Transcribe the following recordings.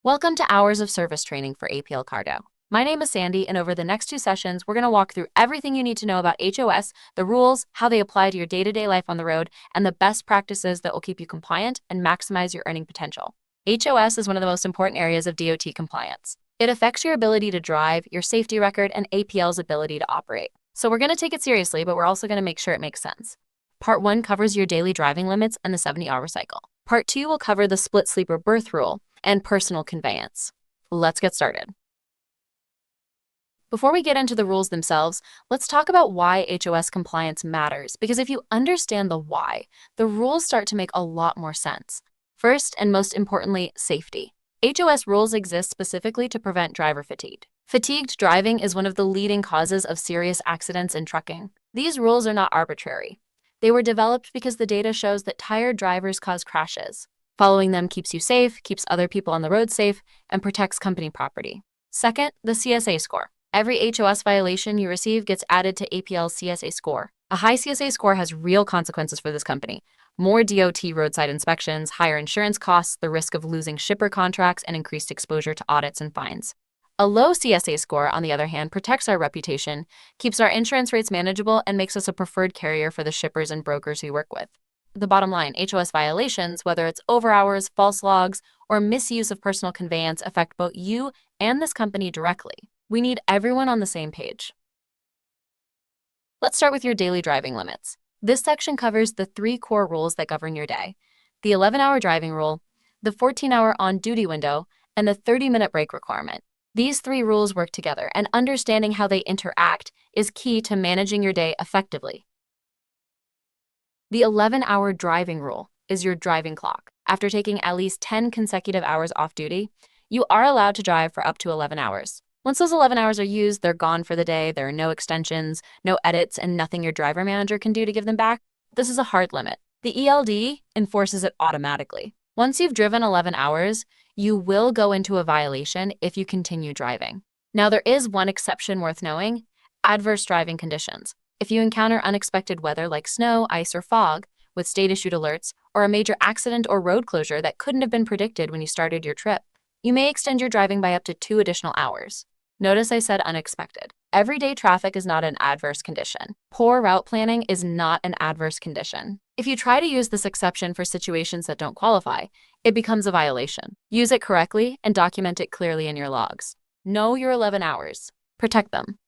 Welcome to Hours of Service Training for APL Cargo. My name is Sandy, and over the next 2 sessions, we're going to walk through everything you need to know about HOS, the rules, how they apply to your day-to-day life on the road, and the best practices that will keep you compliant and maximize your earning potential. HOS is one of the most important areas of DOT compliance. It affects your ability to drive, your safety record, and APL's ability to operate. So we're going to take it seriously, but we're also going to make sure it makes sense. Part 1 covers your daily driving limits and the 70-hour cycle. Part 2 will cover the split sleeper berth rule and personal conveyance. Let's get started. Before we get into the rules themselves, let's talk about why HOS compliance matters, because if you understand the why, the rules start to make a lot more sense. First, and most importantly, safety. HOS rules exist specifically to prevent driver fatigue. Fatigued driving is one of the leading causes of serious accidents in trucking. These rules are not arbitrary. They were developed because the data shows that tired drivers cause crashes. Following them keeps you safe, keeps other people on the road safe, and protects company property. Second, the CSA score. Every HOS violation you receive gets added to APL's CSA score. A high CSA score has real consequences for this company. More DOT roadside inspections, higher insurance costs, the risk of losing shipper contracts, and increased exposure to audits and fines. A low CSA score, on the other hand, protects our reputation, keeps our insurance rates manageable, and makes us a preferred carrier for the shippers and brokers we work with. The bottom line, HOS violations, whether it's overhours, false logs, or misuse of personal conveyance, affect both you and this company directly. We need everyone on the same page. Let's start with your daily driving limits. This section covers the 3 core rules that govern your day: the 11-hour driving rule, the 14-hour on-duty window, and the 30-minute break requirement. These 3 rules work together, and understanding how they interact is key to managing your day effectively. The 11-hour driving rule is your driving clock. After taking at least 10 consecutive hours off duty, you are allowed to drive for up to 11 hours. Once those 11 hours are used, they're gone for the day. There are no extensions, no edits, and nothing your driver manager can do to give them back. This is a hard limit. The ELD enforces it automatically. Once you've driven 11 hours, you will go into a violation if you continue driving. Now, there is one exception worth knowing: adverse driving conditions. If you encounter unexpected weather like snow, ice, or fog, with state-issued alerts, or a major accident or road closure that couldn't have been predicted when you started your trip, you may extend your driving by up to 2 additional hours. Notice I said unexpected. Everyday traffic is not an adverse condition. Poor route planning is not an adverse condition. If you try to use this exception for situations that don't qualify, it becomes a violation. Use it correctly and document it clearly in your logs. Know your 11 hours. Protect them.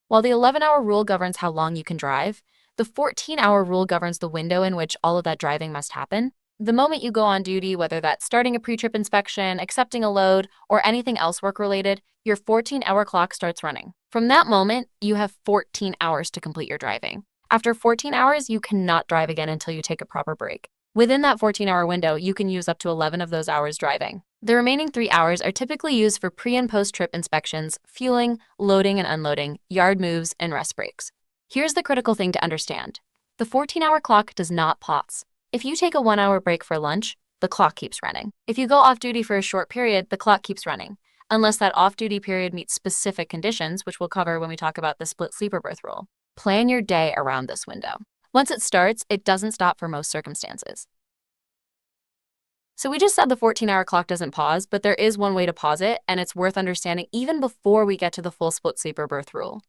While the 11-hour rule governs how long you can drive, the 14-hour rule governs the window in which all of that driving must happen. The moment you go on duty, whether that's starting a pre-trip inspection, accepting a load, or anything else work-related, your 14-hour clock starts running. From that moment, you have 14 hours to complete your driving. After 14 hours, you cannot drive again until you take a proper break. Within that 14-hour window, you can use up to 11 of those hours driving. The remaining 3 hours are typically used for pre- and post-trip inspections, fueling, loading and unloading, yard moves, and rest breaks. Here's the critical thing to understand. The 14-hour clock does not pause. If you take a 1-hour break for lunch, the clock keeps running. If you go off-duty for a short period, the clock keeps running, unless that off-duty period meets specific conditions, which we'll cover when we talk about the split sleeper berth rule. Plan your day around this window. Once it starts, it doesn't stop for most circumstances. So we just said the 14-hour clock doesn't pause, but there is one way to pause it, and it's worth understanding even before we get to the full split sleeper berth rule.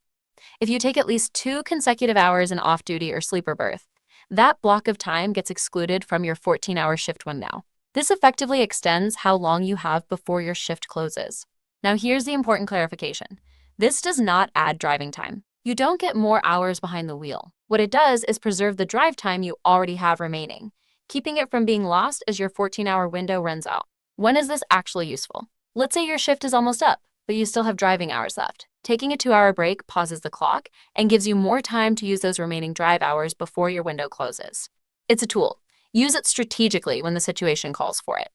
If you take at least 2 consecutive hours in off-duty or sleeper berth, that block of time gets excluded from your 14-hour shift window. This effectively extends how long you have before your shift closes. Now here's the important clarification. This does not add driving time. You don't get more hours behind the wheel. What it does is preserve the drive time you already have remaining, keeping it from being lost as your 14-hour window runs out. When is this actually useful? Let's say your shift is almost up, but you still have driving hours left. Taking a 2-hour break pauses the clock and gives you more time to use those remaining drive hours before your window closes. It's a tool. Use it strategically when the situation calls for it.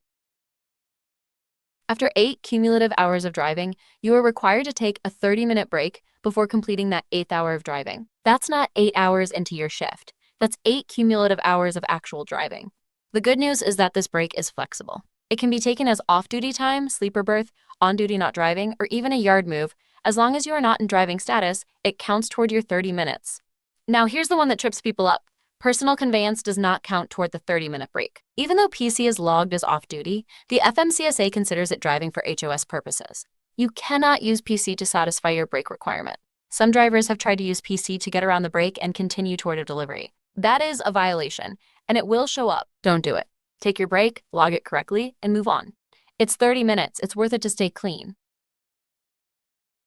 After 8 cumulative hours of driving, you are required to take a 30-minute break before completing that 8th hour of driving. That's not 8 hours into your shift. That's 8 cumulative hours of actual driving. The good news is that this break is flexible. It can be taken as off-duty time, sleeper berth, on-duty not driving, or even a yard move. As long as you are not in driving status, it counts toward your 30 minutes. Now here's the one that trips people up: Personal conveyance does not count toward the 30-minute break. Even though PC is logged as off-duty, the FMCSA considers it driving for HOS purposes. You cannot use PC to satisfy your break requirement. Some drivers have tried to use PC to get around the break and continue toward a delivery. That is a violation, and it will show up. Don't do it. Take your break, log it correctly, and move on. It's 30 minutes. It's worth it to stay clean.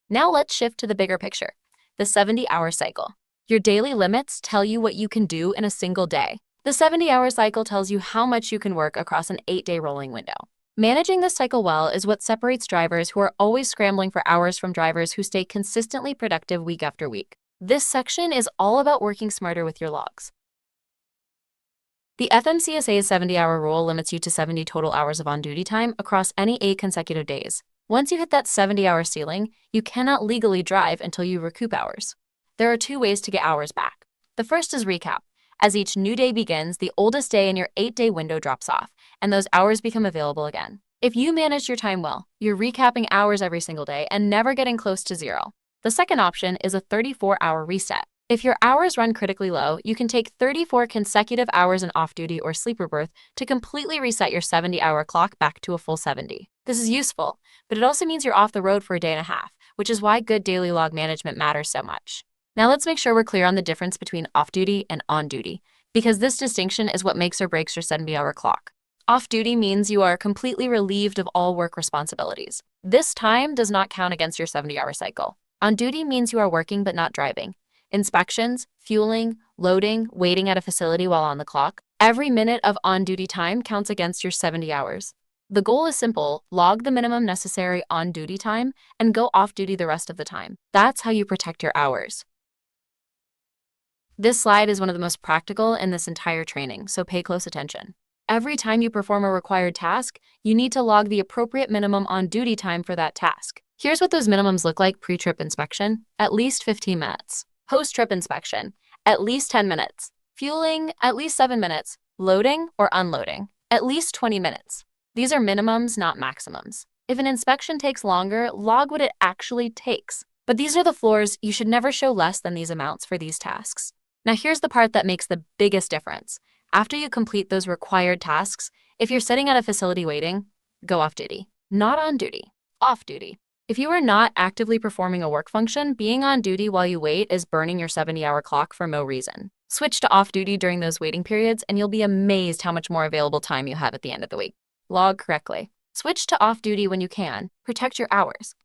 Now let's shift to the bigger picture, the 70-hour cycle. Your daily limits tell you what you can do in a single day. The 70-hour cycle tells you how much you can work across an 8-day rolling window. Managing this cycle well is what separates drivers who are always scrambling for hours from drivers who stay consistently productive week after week. This section is all about working smarter with your logs. The FMCSA's 70-hour rule limits you to 70 total hours of on-duty time across any 8 consecutive days. Once you hit that 70-hour ceiling, you cannot legally drive until you recoup hours. There are 2 ways to get hours back. The first is recap. As each new day begins, the oldest day in your 8-day window drops off, and those hours become available again. If you manage your time well, you're recapping hours every single day and never getting close to zero. The second option is a 34-hour reset. If your hours run critically low, you can take 34 consecutive hours in off-duty or sleeper berth to completely reset your 70-hour clock back to a full 70. This is useful, but it also means you're off the road for a day and a half, which is why good daily log management matters so much. Now let's make sure we're clear on the difference between off-duty and on-duty, because this distinction is what makes or breaks your 70-hour clock. Off-duty means you are completely relieved of all work responsibilities. This time does not count against your 70-hour cycle. On-duty means you are working but not driving. Inspections, fueling, loading, waiting at a facility while on the clock. Every minute of on-duty time counts against your 70 hours. The goal is simple: log the minimum necessary on-duty time and go off-duty the rest of the time. That's how you protect your hours. This slide is one of the most practical in this entire training, so pay close attention. Every time you perform a required task, you need to log the appropriate minimum on-duty time for that task. Here's what those minimums look like pre-trip inspection: at least 15 minutes. Post-trip inspection: at least 10 minutes. Fueling: at least 7 minutes. Loading or unloading: at least 20 minutes. These are minimums, not maximums. If an inspection takes longer, log what it actually takes. But these are the floors. You should never show less than these amounts for these tasks. Now here's the part that makes the biggest difference. After you complete those required tasks, if you're sitting at a facility waiting, go off duty. Not on duty, off duty. If you are not actively performing a work function, being on duty while you wait is burning your 70-hour clock for no reason. Switch to off duty during those waiting periods and you'll be amazed how much more available time you have at the end of the week. Log correctly. Switch to off duty when you can. Protect your hours.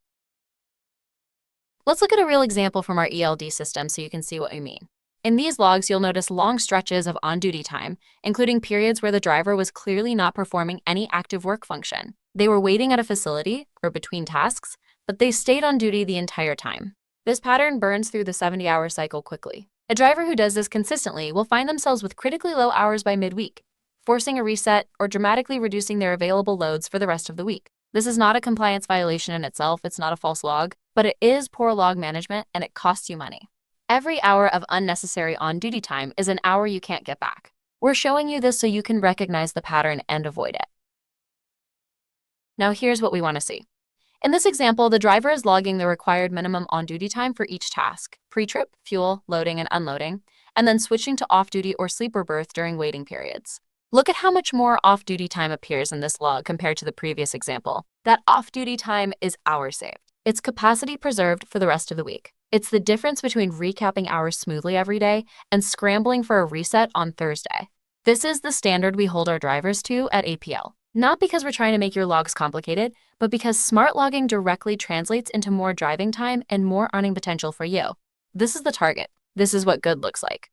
Let's look at a real example from our ELD system so you can see what we mean. In these logs, you'll notice long stretches of on-duty time, including periods where the driver was clearly not performing any active work function. They were waiting at a facility or between tasks, but they stayed on duty the entire time. This pattern burns through the 70-hour cycle quickly. A driver who does this consistently will find themselves with critically low hours by midweek, forcing a reset or dramatically reducing their available loads for the rest of the week. This is not a compliance violation in itself, it's not a false log, but it is poor log management and it costs you money. Every hour of unnecessary on-duty time is an hour you can't get back. We're showing you this so you can recognize the pattern and avoid it. Now here's what we want to see. In this example, the driver is logging the required minimum on-duty time for each task: pre-trip, fuel, loading, and unloading, and then switching to off-duty or sleeper berth during waiting periods. Look at how much more off-duty time appears in this log compared to the previous example. That off-duty time is hours saved. It's capacity preserved for the rest of the week. It's the difference between recapping hours smoothly every day and scrambling for a reset on Thursday. This is the standard we hold our drivers to at APL. Not because we're trying to make your logs complicated, but because smart logging directly translates into more driving time and more earning potential for you. This is the target. This is what good looks like.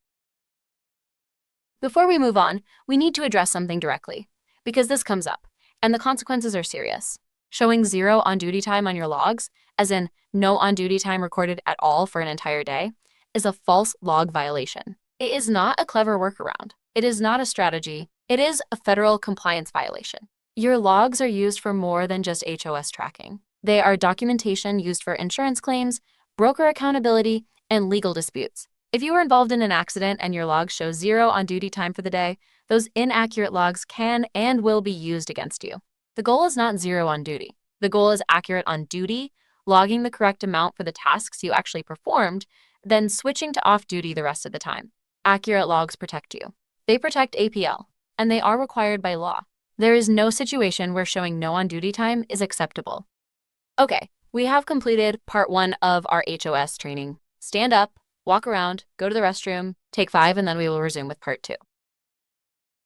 Before we move on, we need to address something directly, because this comes up, and the consequences are serious. Showing 0 on-duty time on your logs, as in no on-duty time recorded at all for an entire day, is a false log violation. It is not a clever workaround. It is not a strategy. It is a federal compliance violation. Your logs are used for more than just HOS tracking. They are documentation used for insurance claims, broker accountability, and legal disputes. If you were involved in an accident and your logs show 0 on-duty time for the day, those inaccurate logs can and will be used against you. The goal is not 0 on duty. The goal is accurate on duty, logging the correct amount for the tasks you actually performed, then switching to off-duty the rest of the time. Accurate logs protect you. They protect APL, and they are required by law. There is no situation where showing no on-duty time is acceptable. Okay, we have completed part 1 of our HOS training. Stand up, walk around, go to the restroom, take 5, and then we will resume with part 2.